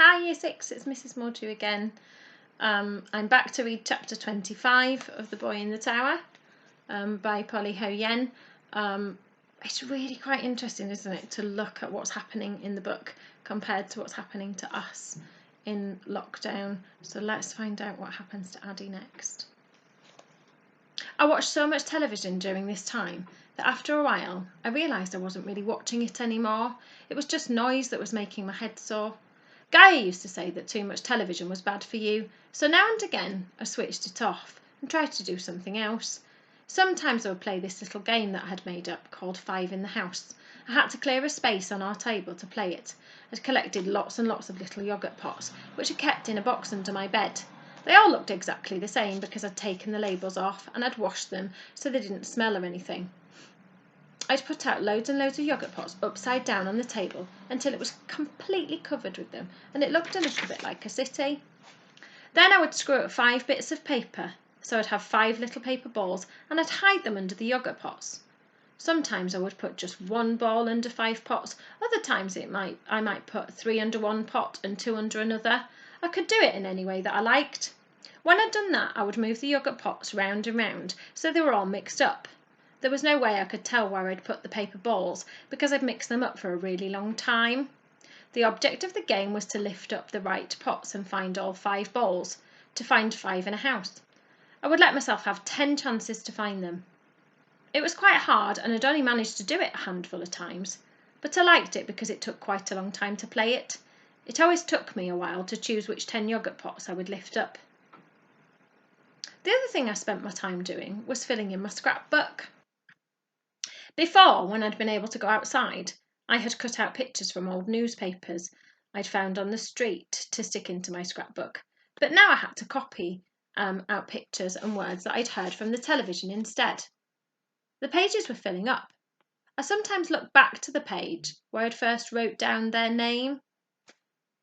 Hi Year 6, it's Mrs Mordew again. I'm back to read chapter 25 of The Boy in the Tower by Polly Ho Yen. It's really quite interesting, isn't it, to look at what's happening in the book compared to what's happening to us in lockdown. So let's find out what happens to Addie next. I watched so much television during this time that after a while I realised I wasn't really watching it anymore. It was just noise that was making my head sore. Gaia used to say that too much television was bad for you, so now and again I switched it off and tried to do something else. Sometimes I would play this little game that I had made up called Five in the House. I had to clear a space on our table to play it. I'd collected lots and lots of little yoghurt pots, which I kept in a box under my bed. They all looked exactly the same because I'd taken the labels off and I'd washed them so they didn't smell or anything. I'd put out loads and loads of yoghurt pots upside down on the table until it was completely covered with them and it looked a little bit like a city. Then I would screw up 5 bits of paper, so I'd have 5 little paper balls and I'd hide them under the yoghurt pots. Sometimes I would put just 1 ball under 5 pots, other times I might put 3 under one pot and 2 under another. I could do it in any way that I liked. When I'd done that, I would move the yoghurt pots round and round so they were all mixed up. There was no way I could tell where I'd put the paper balls because I'd mixed them up for a really long time. The object of the game was to lift up the right pots and find all 5 balls, to find 5 in a house. I would let myself have 10 chances to find them. It was quite hard and I'd only managed to do it a handful of times, but I liked it because it took quite a long time to play it. It always took me a while to choose which 10 yoghurt pots I would lift up. The other thing I spent my time doing was filling in my scrapbook. Before, when I'd been able to go outside, I had cut out pictures from old newspapers I'd found on the street to stick into my scrapbook, but now I had to copy out pictures and words that I'd heard from the television instead. The pages were filling up. I sometimes looked back to the page where I'd first wrote down their name.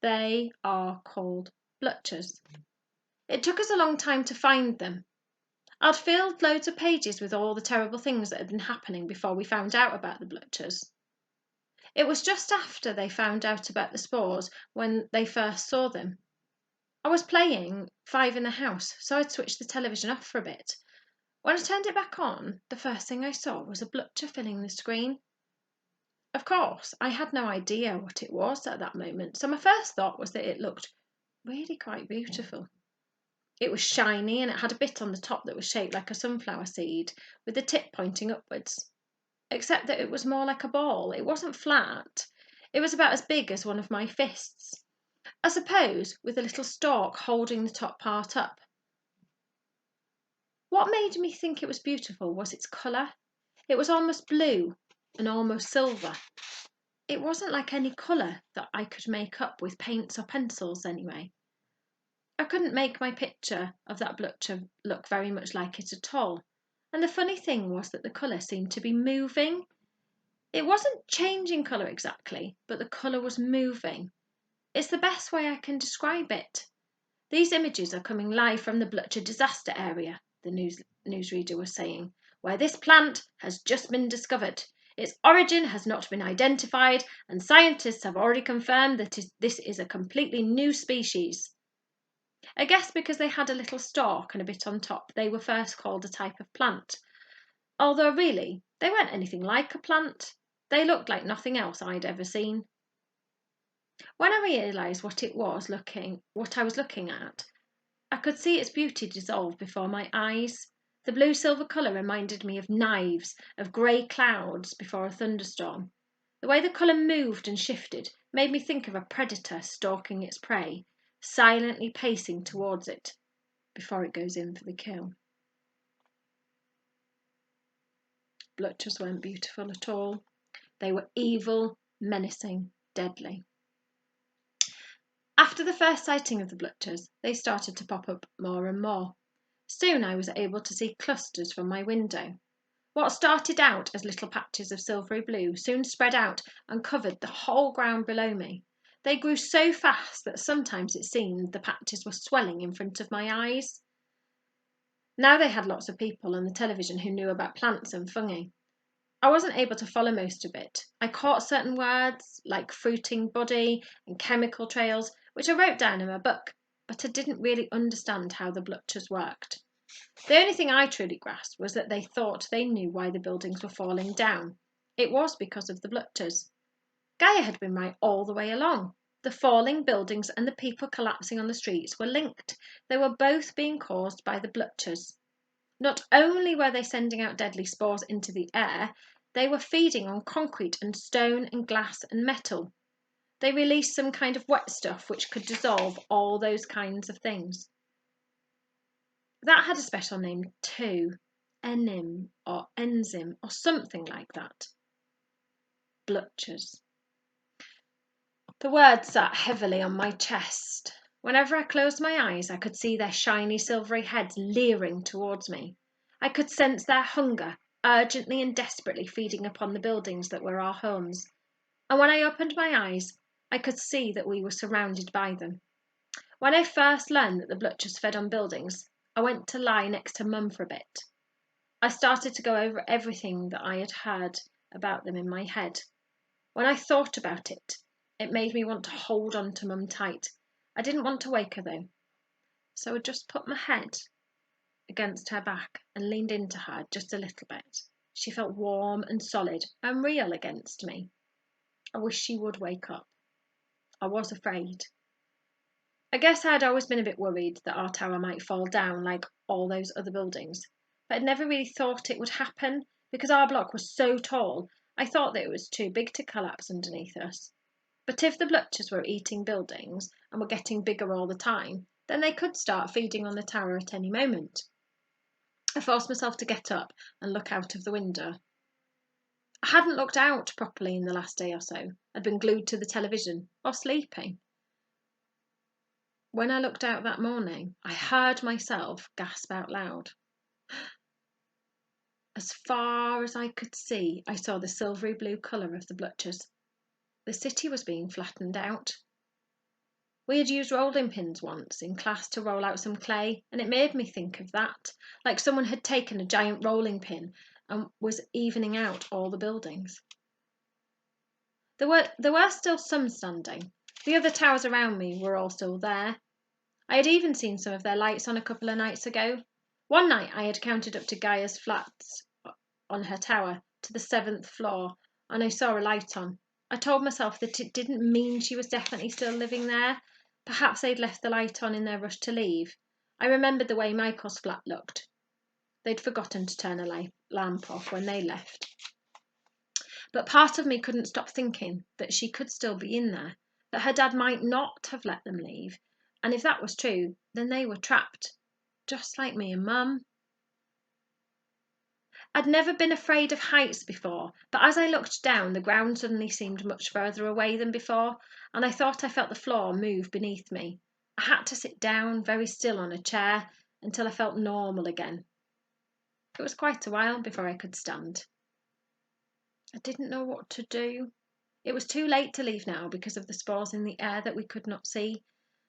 They are called Blutchers. It took us a long time to find them. I'd filled loads of pages with all the terrible things that had been happening before we found out about the Blutchers. It was just after they found out about the spores when they first saw them. I was playing Five in the House, so I'd switched the television off for a bit. When I turned it back on, the first thing I saw was a Blutcher filling the screen. Of course, I had no idea what it was at that moment, so my first thought was that it looked really quite beautiful. It was shiny and it had a bit on the top that was shaped like a sunflower seed, with the tip pointing upwards. Except that it was more like a ball. It wasn't flat. It was about as big as one of my fists. I suppose with a little stalk holding the top part up. What made me think it was beautiful was its colour. It was almost blue and almost silver. It wasn't like any colour that I could make up with paints or pencils anyway. I couldn't make my picture of that Blutcher look very much like it at all. And the funny thing was that the colour seemed to be moving. It wasn't changing colour exactly, but the colour was moving. It's the best way I can describe it. These images are coming live from the Blutcher disaster area, the newsreader was saying, where this plant has just been discovered. Its origin has not been identified, and scientists have already confirmed that this is a completely new species. I guess because they had a little stalk and a bit on top, they were first called a type of plant. Although really, they weren't anything like a plant. They looked like nothing else I'd ever seen. When I realised what I was looking at, I could see its beauty dissolve before my eyes. The blue-silver colour reminded me of knives, of grey clouds before a thunderstorm. The way the colour moved and shifted made me think of a predator stalking its prey, silently pacing towards it before it goes in for the kill. Blutchers weren't beautiful at all. They were evil, menacing, deadly. After the first sighting of the Blutchers, they started to pop up more and more. Soon I was able to see clusters from my window. What started out as little patches of silvery blue soon spread out and covered the whole ground below me. They grew so fast that sometimes it seemed the patches were swelling in front of my eyes. Now they had lots of people on the television who knew about plants and fungi. I wasn't able to follow most of it. I caught certain words like fruiting body and chemical trails, which I wrote down in my book, but I didn't really understand how the Blutchers worked. The only thing I truly grasped was that they thought they knew why the buildings were falling down. It was because of the Blutchers. Gaia had been right all the way along. The falling buildings and the people collapsing on the streets were linked. They were both being caused by the Blutchers. Not only were they sending out deadly spores into the air, they were feeding on concrete and stone and glass and metal. They released some kind of wet stuff which could dissolve all those kinds of things. That had a special name too, enim or enzyme or something like that. Blutchers. The word sat heavily on my chest. Whenever I closed my eyes, I could see their shiny silvery heads leering towards me. I could sense their hunger, urgently and desperately feeding upon the buildings that were our homes. And when I opened my eyes, I could see that we were surrounded by them. When I first learned that the Blutchers fed on buildings, I went to lie next to Mum for a bit. I started to go over everything that I had heard about them in my head. When I thought about it, it made me want to hold on to Mum tight. I didn't want to wake her though, so I just put my head against her back and leaned into her just a little bit. She felt warm and solid and real against me. I wished she would wake up. I was afraid. I guess I'd always been a bit worried that our tower might fall down like all those other buildings, but I'd never really thought it would happen because our block was so tall. I thought that it was too big to collapse underneath us. But if the Blutchers were eating buildings and were getting bigger all the time, then they could start feeding on the tower at any moment. I forced myself to get up and look out of the window. I hadn't looked out properly in the last day or so. I'd been glued to the television or sleeping. When I looked out that morning, I heard myself gasp out loud. As far as I could see, I saw the silvery blue colour of the Blutchers. The city was being flattened out. We had used rolling pins once in class to roll out some clay, and it made me think of that, like someone had taken a giant rolling pin and was evening out all the buildings. There were still some standing. The other towers around me were all still there. I had even seen some of their lights on a couple of nights ago. One night I had counted up to Gaia's flats on her tower to the 7th floor, and I saw a light on. I told myself that it didn't mean she was definitely still living there. Perhaps they'd left the light on in their rush to leave. I remembered the way Michael's flat looked. They'd forgotten to turn a lamp off when they left. But part of me couldn't stop thinking that she could still be in there, that her dad might not have let them leave, and if that was true, then they were trapped, just like me and Mum. I'd never been afraid of heights before, but as I looked down, the ground suddenly seemed much further away than before, and I thought I felt the floor move beneath me. I had to sit down very still on a chair until I felt normal again. It was quite a while before I could stand. I didn't know what to do. It was too late to leave now because of the spores in the air that we could not see,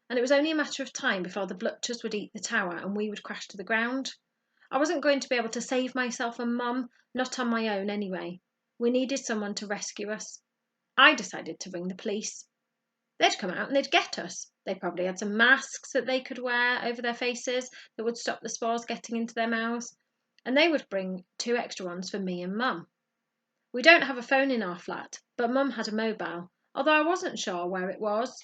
and it was only a matter of time before the Blutchers would eat the tower and we would crash to the ground. I wasn't going to be able to save myself and Mum, not on my own anyway. We needed someone to rescue us. I decided to ring the police. They'd come out and they'd get us. They probably had some masks that they could wear over their faces that would stop the spores getting into their mouths, and they would bring 2 extra ones for me and Mum. We don't have a phone in our flat, but Mum had a mobile, although I wasn't sure where it was.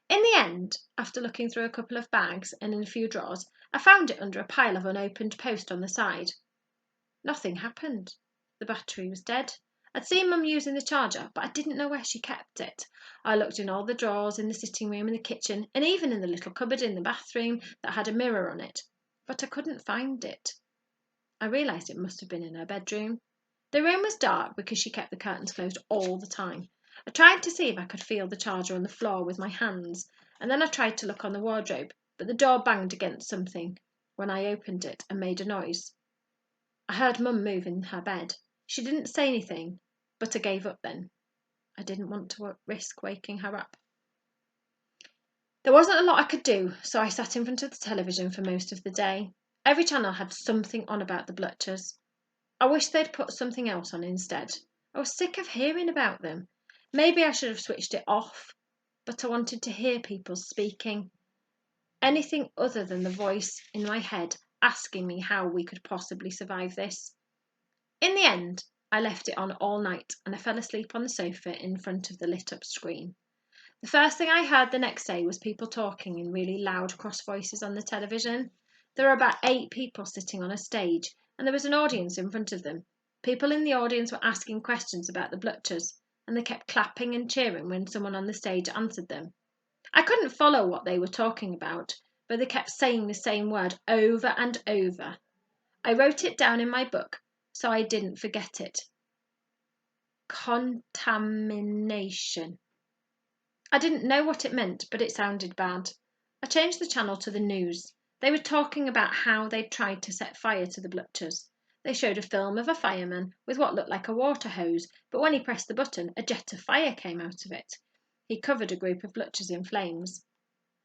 In the end, after looking through a couple of bags and in a few drawers, I found it under a pile of unopened post on the side. Nothing happened. The battery was dead. I'd seen Mum using the charger, but I didn't know where she kept it. I looked in all the drawers in the sitting room and the kitchen, and even in the little cupboard in the bathroom that had a mirror on it, but I couldn't find it. I realised it must have been in her bedroom. The room was dark because she kept the curtains closed all the time. I tried to see if I could feel the charger on the floor with my hands, and then I tried to look on the wardrobe, but the door banged against something when I opened it and made a noise. I heard Mum move in her bed. She didn't say anything, but I gave up then. I didn't want to risk waking her up. There wasn't a lot I could do, so I sat in front of the television for most of the day. Every channel had something on about the Blutchers. I wish they'd put something else on instead. I was sick of hearing about them. Maybe I should have switched it off, but I wanted to hear people speaking. Anything other than the voice in my head asking me how we could possibly survive this. In the end, I left it on all night and I fell asleep on the sofa in front of the lit up screen. The first thing I heard the next day was people talking in really loud cross voices on the television. There were about 8 people sitting on a stage and there was an audience in front of them. People in the audience were asking questions about the Blutchers and they kept clapping and cheering when someone on the stage answered them. I couldn't follow what they were talking about, but they kept saying the same word over and over. I wrote it down in my book so I didn't forget it. Contamination. I didn't know what it meant, but it sounded bad. I changed the channel to the news. They were talking about how they'd tried to set fire to the Blutchers. They showed a film of a fireman with what looked like a water hose, but when he pressed the button, a jet of fire came out of it. He covered a group of Blutchers in flames.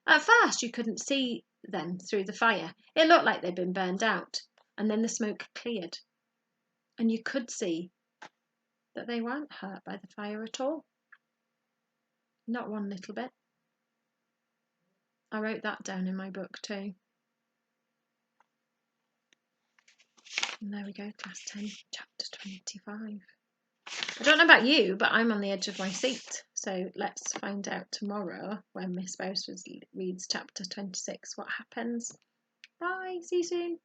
At first, you couldn't see them through the fire. It looked like they'd been burned out, and then the smoke cleared. And you could see that they weren't hurt by the fire at all. Not one little bit. I wrote that down in my book too. And there we go, class 10, chapter 25. I don't know about you, but I'm on the edge of my seat. So let's find out tomorrow when Miss Bowes reads chapter 26 what happens. Bye, see you soon.